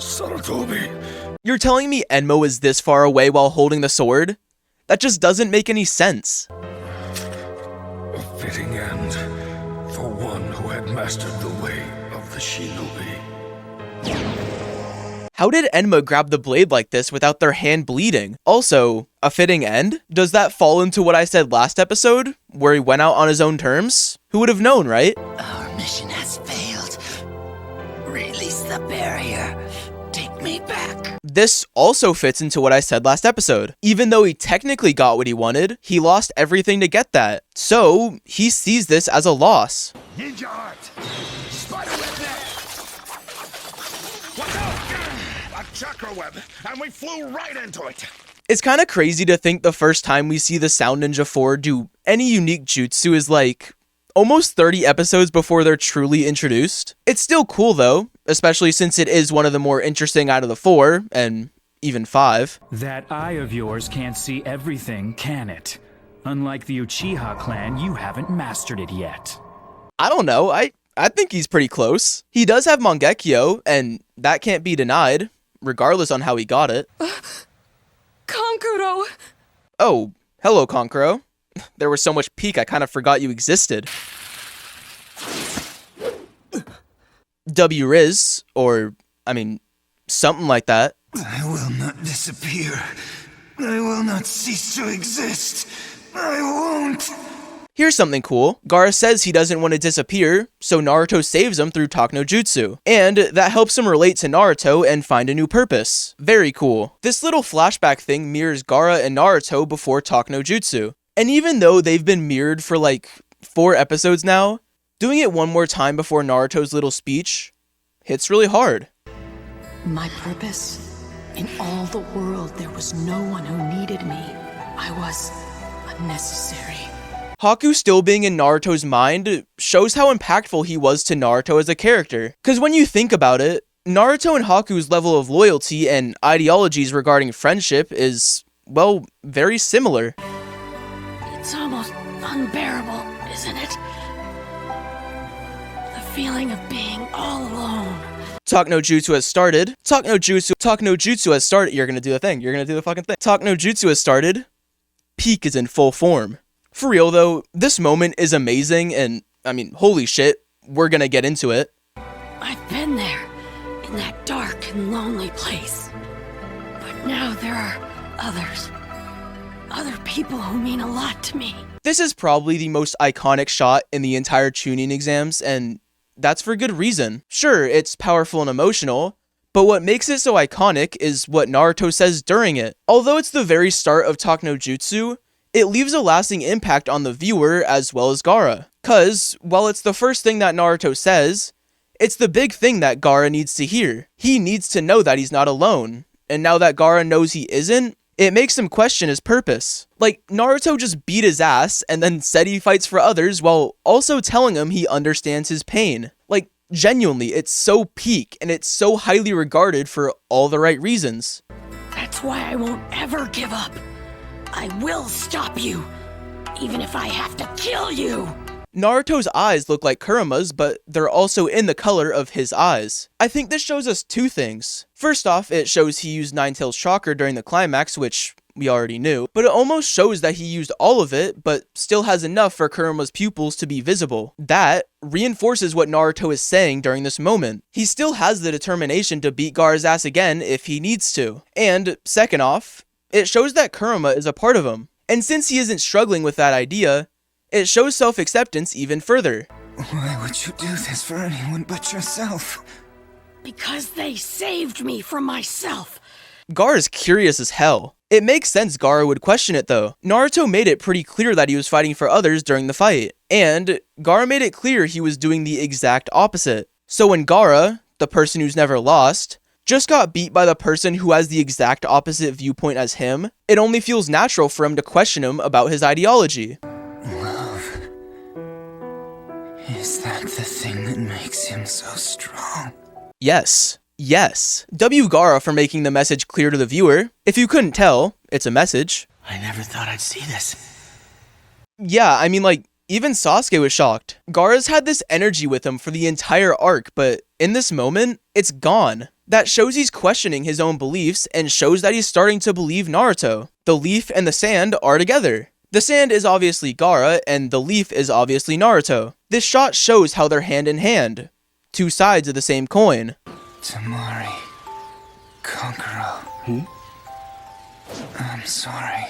Saratobi. You're telling me Enmo is this far away while holding the sword? That just doesn't make any sense. A fitting end for one who had mastered the way of the shinobi. How did Enma grab the blade like this without their hand bleeding? Also, a fitting end? Does that fall into what I said last episode, where he went out on his own terms? Who would have known, right? Our mission has failed. Release the barrier. Take me back. This also fits into what I said last episode. Even though he technically got what he wanted, he lost everything to get that. So, he sees this as a loss. Ninja art! Spiderweb net! Watch out! A chakra web, and we flew right into it! It's kind of crazy to think the first time we see the Sound Ninja 4 do any unique jutsu is like almost 30 episodes before they're truly introduced. It's still cool though, especially since it is one of the more interesting out of the 4, and even 5. That eye of yours can't see everything, can it? Unlike the Uchiha clan, you haven't mastered it yet. I don't know, I think he's pretty close. He does have Mangekyo, and that can't be denied, regardless on how he got it. Kankuro! Oh, hello Kankuro. There was so much peak I kind of forgot you existed. W Riz, or, I mean, something like that. I will not disappear. I will not cease to exist. I won't. Here's something cool. Gaara says he doesn't want to disappear, so Naruto saves him through Talk no Jutsu. And that helps him relate to Naruto and find a new purpose. Very cool. This little flashback thing mirrors Gaara and Naruto before Talk no Jutsu. And even though they've been mirrored for like 4 episodes now, doing it one more time before Naruto's little speech hits really hard. My purpose? In all the world, there was no one who needed me. I was unnecessary. Haku still being in Naruto's mind shows how impactful he was to Naruto as a character. Cause when you think about it, Naruto and Haku's level of loyalty and ideologies regarding friendship is, well, very similar. It's almost unbearable, isn't it? The feeling of being all alone. Talk no Jutsu has started. Talk no Jutsu has started. You're gonna do the thing. You're gonna do the fucking thing. Talk no Jutsu has started. Peak is in full form. For real though, this moment is amazing and, I mean, holy shit, we're gonna get into it. I've been there, in that dark and lonely place. But now there are others. Other people who mean a lot to me. This is probably the most iconic shot in the entire Chunin exams, and that's for good reason. Sure, it's powerful and emotional, but what makes it so iconic is what Naruto says during it. Although it's the very start of Talk no Jutsu, it leaves a lasting impact on the viewer as well as Gaara. Cause, while it's the first thing that Naruto says, it's the big thing that Gaara needs to hear. He needs to know that he's not alone. And now that Gaara knows he isn't, it makes him question his purpose. Like, Naruto just beat his ass and then said he fights for others while also telling him he understands his pain. Like, genuinely, it's so peak and it's so highly regarded for all the right reasons. That's why I won't ever give up. I will stop you, even if I have to kill you. Naruto's eyes look like Kurama's, but they're also in the color of his eyes. I think this shows us 2 things. First off, it shows he used Nine-Tails chakra during the climax, which we already knew, but it almost shows that he used all of it, but still has enough for Kurama's pupils to be visible. That reinforces what Naruto is saying during this moment. He still has the determination to beat Gaara's ass again if he needs to. And second off, it shows that Kurama is a part of him. And since he isn't struggling with that idea, it shows self-acceptance even further. Why would you do this for anyone but yourself? Because they saved me from myself. Gaara's curious as hell. It makes sense Gaara would question it though. Naruto made it pretty clear that he was fighting for others during the fight. And Gaara made it clear he was doing the exact opposite. So when Gaara, the person who's never lost, just got beat by the person who has the exact opposite viewpoint as him, it only feels natural for him to question him about his ideology. Love. Is that the thing that makes him so strong? Yes. Yes. W Gaara for making the message clear to the viewer. If you couldn't tell, it's a message. I never thought I'd see this. Yeah, I mean, like, even Sasuke was shocked. Gaara's had this energy with him for the entire arc, but in this moment, it's gone. That shows he's questioning his own beliefs and shows that he's starting to believe Naruto. The leaf and the sand are together. The sand is obviously Gaara, and the leaf is obviously Naruto. This shot shows how they're hand in hand. Two sides of the same coin. Tamari. Kankuro. I'm sorry.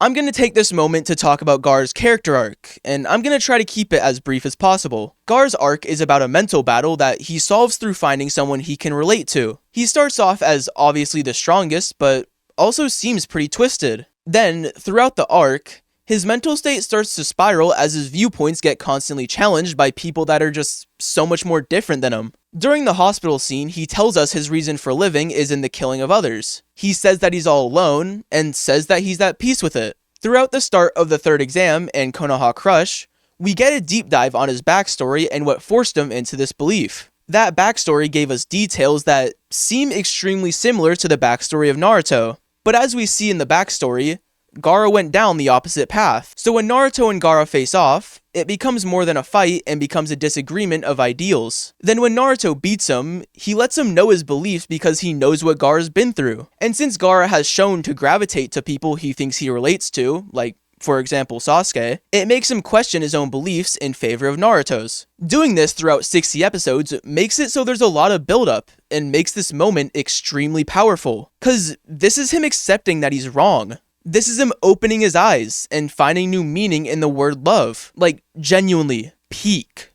I'm going to take this moment to talk about Gaara's character arc, and I'm going to try to keep it as brief as possible. Gaara's arc is about a mental battle that he solves through finding someone he can relate to. He starts off as obviously the strongest, but also seems pretty twisted. Then, throughout the arc, his mental state starts to spiral as his viewpoints get constantly challenged by people that are just so much more different than him. During the hospital scene, he tells us his reason for living is in the killing of others. He says that he's all alone, and says that he's at peace with it. Throughout the start of the third exam and Konoha Crush, we get a deep dive on his backstory and what forced him into this belief. That backstory gave us details that seem extremely similar to the backstory of Naruto. But as we see in the backstory, Gaara went down the opposite path. So when Naruto and Gaara face off, it becomes more than a fight and becomes a disagreement of ideals. Then when Naruto beats him, he lets him know his beliefs because he knows what Gaara's been through. And since Gaara has shown to gravitate to people he thinks he relates to, like for example Sasuke, it makes him question his own beliefs in favor of Naruto's. Doing this throughout 60 episodes makes it so there's a lot of build-up and makes this moment extremely powerful. Cause this is him accepting that he's wrong. This is him opening his eyes and finding new meaning in the word love. Like, genuinely, peak.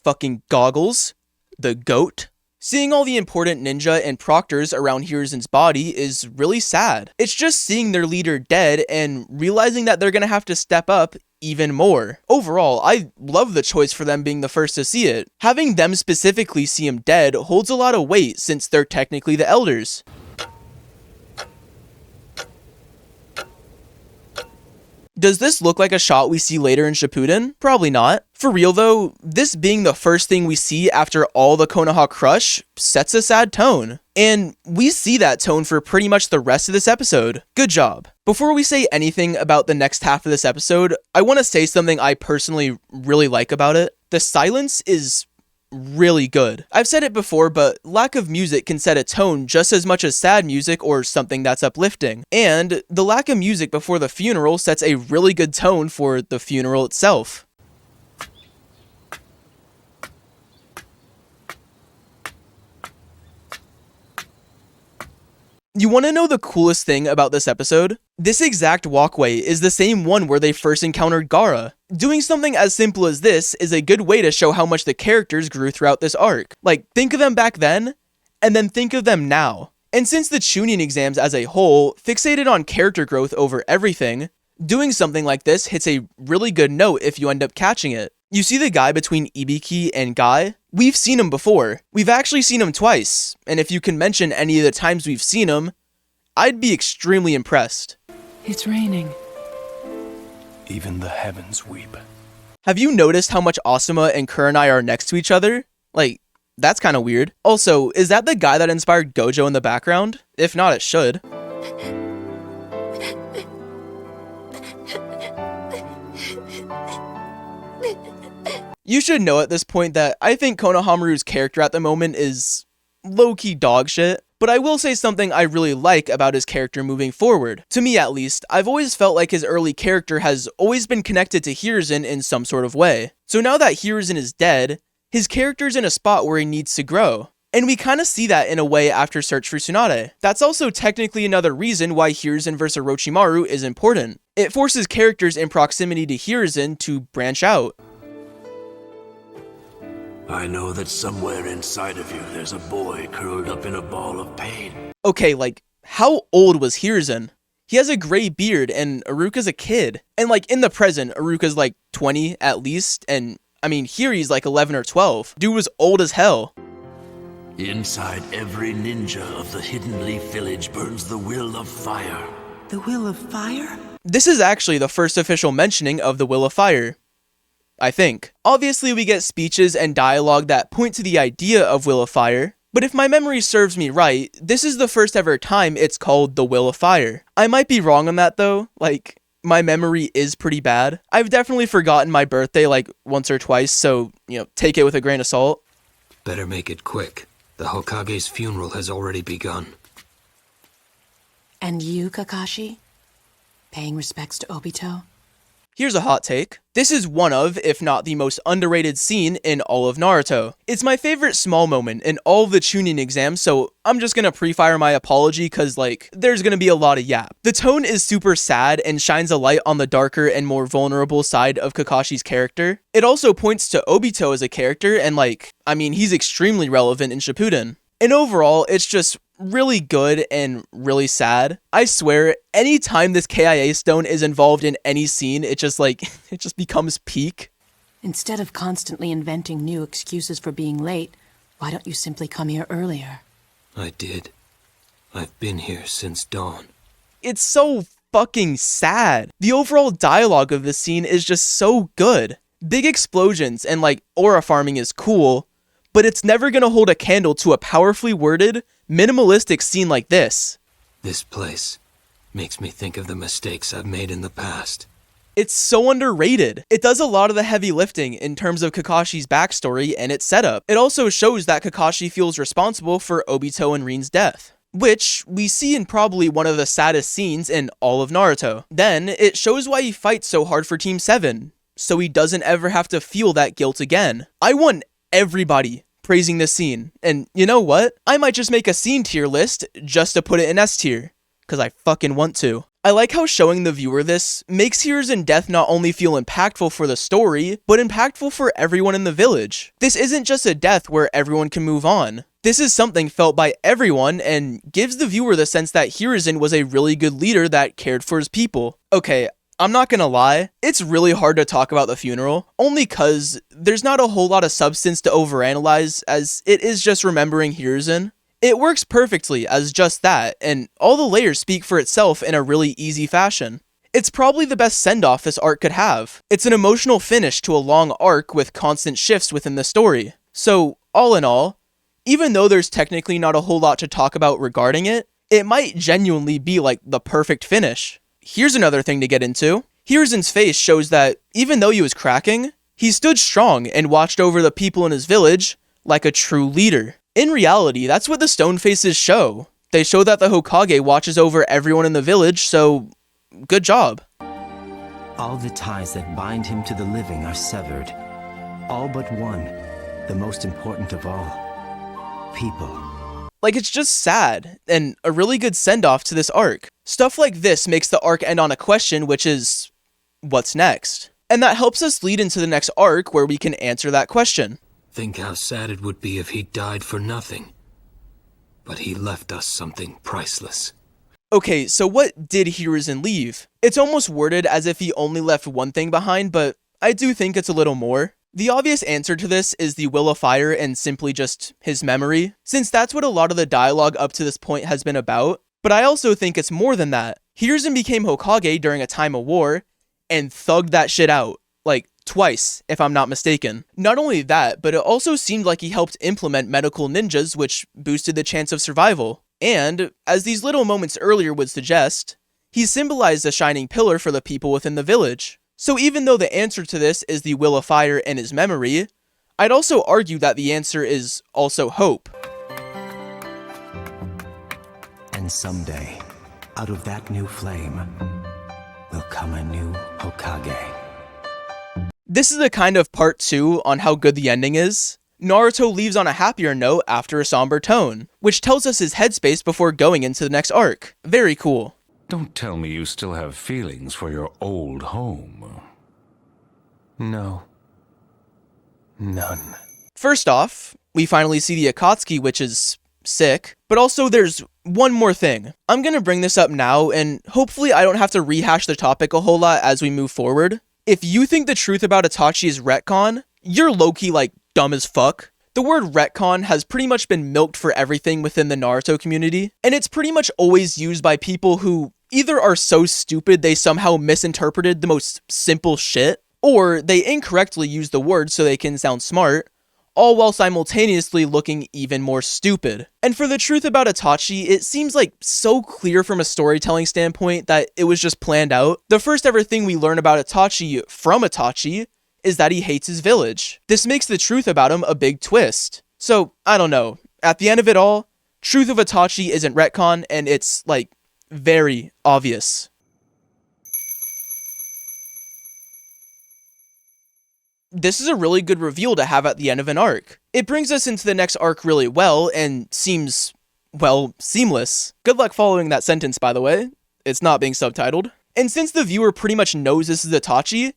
Fucking Goggles, the goat. Seeing all the important ninja and proctors around Hiruzen's body is really sad. It's just seeing their leader dead and realizing that they're gonna have to step up even more. Overall, I love the choice for them being the first to see it. Having them specifically see him dead holds a lot of weight since they're technically the elders. Does this look like a shot we see later in Shippuden? Probably not. For real though, this being the first thing we see after all the Konoha Crush sets a sad tone. And we see that tone for pretty much the rest of this episode. Good job. Before we say anything about the next half of this episode, I want to say something I personally really like about it. The silence is really good. I've said it before, but lack of music can set a tone just as much as sad music or something that's uplifting. And the lack of music before the funeral sets a really good tone for the funeral itself. You want to know the coolest thing about this episode? This exact walkway is the same one where they first encountered Gaara. Doing something as simple as this is a good way to show how much the characters grew throughout this arc. Like, think of them back then, and then think of them now. And since the Chunin exams as a whole fixated on character growth over everything, doing something like this hits a really good note if you end up catching it. You see the guy between Ibiki and Guy? We've seen him before. We've actually seen him twice, and if you can mention any of the times we've seen him, I'd be extremely impressed. It's raining. Even the heavens weep. Have you noticed how much Asuma and Kurenai are next to each other? Like, that's kind of weird. Also, is that the guy that inspired Gojo in the background? If not, it should. You should know at this point that I think Konohamaru's character at the moment is low-key dog shit, but I will say something I really like about his character moving forward. To me at least, I've always felt like his early character has always been connected to Hiruzen in some sort of way. So now that Hiruzen is dead, his character's in a spot where he needs to grow. And we kinda see that in a way after Search for Tsunade. That's also technically another reason why Hiruzen vs Orochimaru is important. It forces characters in proximity to Hiruzen to branch out. I know that somewhere inside of you there's a boy curled up in a ball of pain. Okay, like, how old was Hiruzen? He has a gray beard and Iruka's a kid. And like, in the present, Iruka's like 20 at least, and I mean, here he's like 11 or 12. Dude was old as hell. Inside every ninja of the Hidden Leaf Village burns the will of fire. The will of fire? This is actually the first official mentioning of the Will of Fire, I think. Obviously, we get speeches and dialogue that point to the idea of Will of Fire, but if my memory serves me right, this is the first ever time it's called the Will of Fire. I might be wrong on that though, like, my memory is pretty bad. I've definitely forgotten my birthday like once or twice, so, take it with a grain of salt. Better make it quick. The Hokage's funeral has already begun. And you, Kakashi? Paying respects to Obito? Here's a hot take. This is one of, if not the most underrated scene in all of Naruto. It's my favorite small moment in all of the Chunin exams, so I'm just gonna pre-fire my apology cause there's gonna be a lot of yap. The tone is super sad and shines a light on the darker and more vulnerable side of Kakashi's character. It also points to Obito as a character and he's extremely relevant in Shippuden. And overall, it's just really good and really sad. I swear, anytime this KIA stone is involved in any scene, it just becomes peak. Instead of constantly inventing new excuses for being late, why don't you simply come here earlier? I did. I've been here since dawn. It's so fucking sad. The overall dialogue of this scene is just so good. Big explosions and aura farming is cool, but it's never gonna hold a candle to a powerfully worded, minimalistic scene like this. This place makes me think of the mistakes I've made in the past. It's so underrated. It does a lot of the heavy lifting in terms of Kakashi's backstory and its setup. It also shows that Kakashi feels responsible for Obito and Rin's death, which we see in probably one of the saddest scenes in all of Naruto. Then, it shows why he fights so hard for Team 7, so he doesn't ever have to feel that guilt again. I want everybody praising this scene, and you know what? I might just make a scene tier list just to put it in S tier, cause I fucking want to. I like how showing the viewer this makes Hiruzen death not only feel impactful for the story, but impactful for everyone in the village. This isn't just a death where everyone can move on. This is something felt by everyone and gives the viewer the sense that Hiruzen was a really good leader that cared for his people. Okay, I'm not gonna lie, it's really hard to talk about the funeral, only cause there's not a whole lot of substance to overanalyze as it is just remembering Hiruzen. It works perfectly as just that, and all the layers speak for itself in a really easy fashion. It's probably the best send-off this arc could have. It's an emotional finish to a long arc with constant shifts within the story. So, all in all, even though there's technically not a whole lot to talk about regarding it, it might genuinely be the perfect finish. Here's another thing to get into. Hiruzen's face shows that, even though he was cracking, he stood strong and watched over the people in his village like a true leader. In reality, that's what the stone faces show. They show that the Hokage watches over everyone in the village, so good job. All the ties that bind him to the living are severed. All but one, the most important of all. People. It's just sad, and a really good send-off to this arc. Stuff like this makes the arc end on a question, which is, what's next? And that helps us lead into the next arc where we can answer that question. Think how sad it would be if he died for nothing. But he left us something priceless. Okay, so what did Hiruzen leave? It's almost worded as if he only left one thing behind, but I do think it's a little more. The obvious answer to this is the Will of Fire and simply just his memory, since that's what a lot of the dialogue up to this point has been about. But I also think it's more than that. Hiruzen became Hokage during a time of war, and thugged that shit out. Twice, if I'm not mistaken. Not only that, but it also seemed like he helped implement medical ninjas, which boosted the chance of survival. And, as these little moments earlier would suggest, he symbolized a shining pillar for the people within the village. So even though the answer to this is the Will of Fire and his memory, I'd also argue that the answer is also hope. And someday, out of that new flame, will come a new Hokage. This is a kind of part 2 on how good the ending is. Naruto leaves on a happier note after a somber tone, which tells us his headspace before going into the next arc. Very cool. Don't tell me you still have feelings for your old home. No. None. First off, we finally see the Akatsuki, which is sick, but also there's one more thing. I'm gonna bring this up now, and hopefully I don't have to rehash the topic a whole lot as we move forward. If you think the truth about Itachi is retcon, you're low-key dumb as fuck. The word retcon has pretty much been milked for everything within the Naruto community, and it's pretty much always used by people who either are so stupid they somehow misinterpreted the most simple shit, or they incorrectly use the word so they can sound smart, all while simultaneously looking even more stupid. And for the truth about Itachi, it seems like so clear from a storytelling standpoint that it was just planned out. The first ever thing we learn about Itachi from Itachi is that he hates his village. This makes the truth about him a big twist. So, I don't know. At the end of it all, truth of Itachi isn't retcon, and it's, like, very obvious. This is a really good reveal to have at the end of an arc. It brings us into the next arc really well, and seems, well, seamless. Good luck following that sentence, by the way. It's not being subtitled. And since the viewer pretty much knows this is Itachi,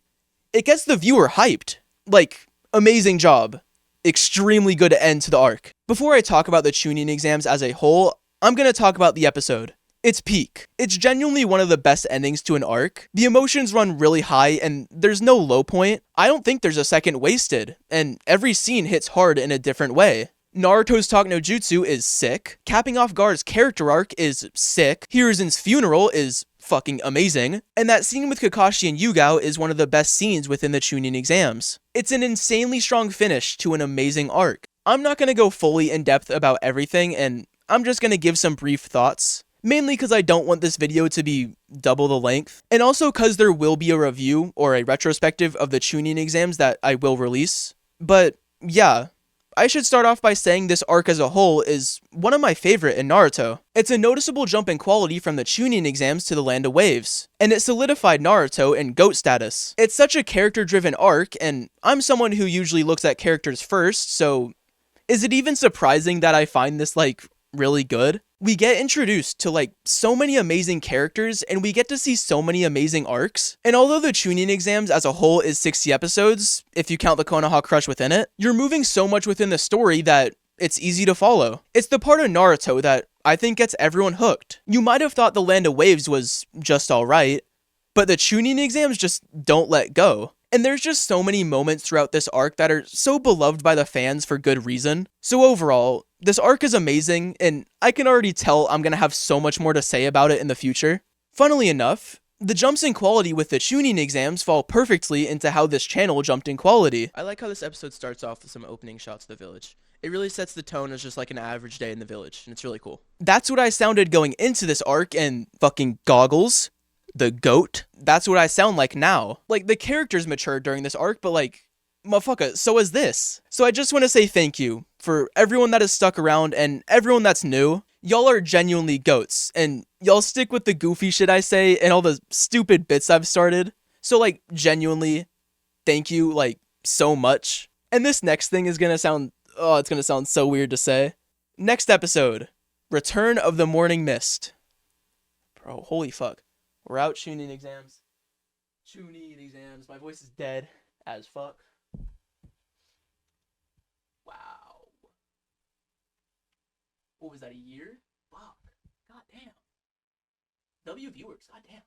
it gets the viewer hyped. Like, amazing job. Extremely good end to the arc. Before I talk about the Chunin exams as a whole, I'm gonna talk about the episode. It's peak. It's genuinely one of the best endings to an arc. The emotions run really high and there's no low point. I don't think there's a second wasted, and every scene hits hard in a different way. Naruto's talk no jutsu is sick. Capping off Gaara's character arc is sick. Hiruzen's funeral is fucking amazing. And that scene with Kakashi and Yugao is one of the best scenes within the Chunin exams. It's an insanely strong finish to an amazing arc. I'm not gonna go fully in depth about everything, and I'm just gonna give some brief thoughts. Mainly because I don't want this video to be double the length, and also because there will be a review or a retrospective of the Chunin exams that I will release. But yeah, I should start off by saying this arc as a whole is one of my favorite in Naruto. It's a noticeable jump in quality from the Chunin exams to the Land of Waves, and it solidified Naruto in GOAT status. It's such a character-driven arc, and I'm someone who usually looks at characters first, so is it even surprising that I find this, like, really good? We get introduced to, like, so many amazing characters, and we get to see so many amazing arcs. And although the Chunin exams as a whole is 60 episodes, if you count the Konoha crush within it, you're moving so much within the story that it's easy to follow. It's the part of Naruto that I think gets everyone hooked. You might have thought the Land of Waves was just alright, but the Chunin exams just don't let go. And there's just so many moments throughout this arc that are so beloved by the fans for good reason. So overall, this arc is amazing, and I can already tell I'm gonna have so much more to say about it in the future. Funnily enough, the jumps in quality with the Chunin exams fall perfectly into how this channel jumped in quality. I like how this episode starts off with some opening shots of the village. It really sets the tone as just like an average day in the village, and it's really cool. That's what I sounded going into this arc, and fucking goggles. The GOAT. That's what I sound like now. Like, the characters matured during this arc, but like, motherfucker, so is this. So I just want to say thank you for everyone that has stuck around and everyone that's new. Y'all are genuinely GOATs, and y'all stick with the goofy shit I say and all the stupid bits I've started. So like, genuinely, thank you, like, so much. And this next thing is gonna sound, oh, it's gonna sound so weird to say. Next episode, Return of the Morning Mist. Bro, holy fuck. We're out Chunin exams. Chunin exams. My voice is dead as fuck. Wow. What was that, a year? Fuck. God damn. W viewers, god damn.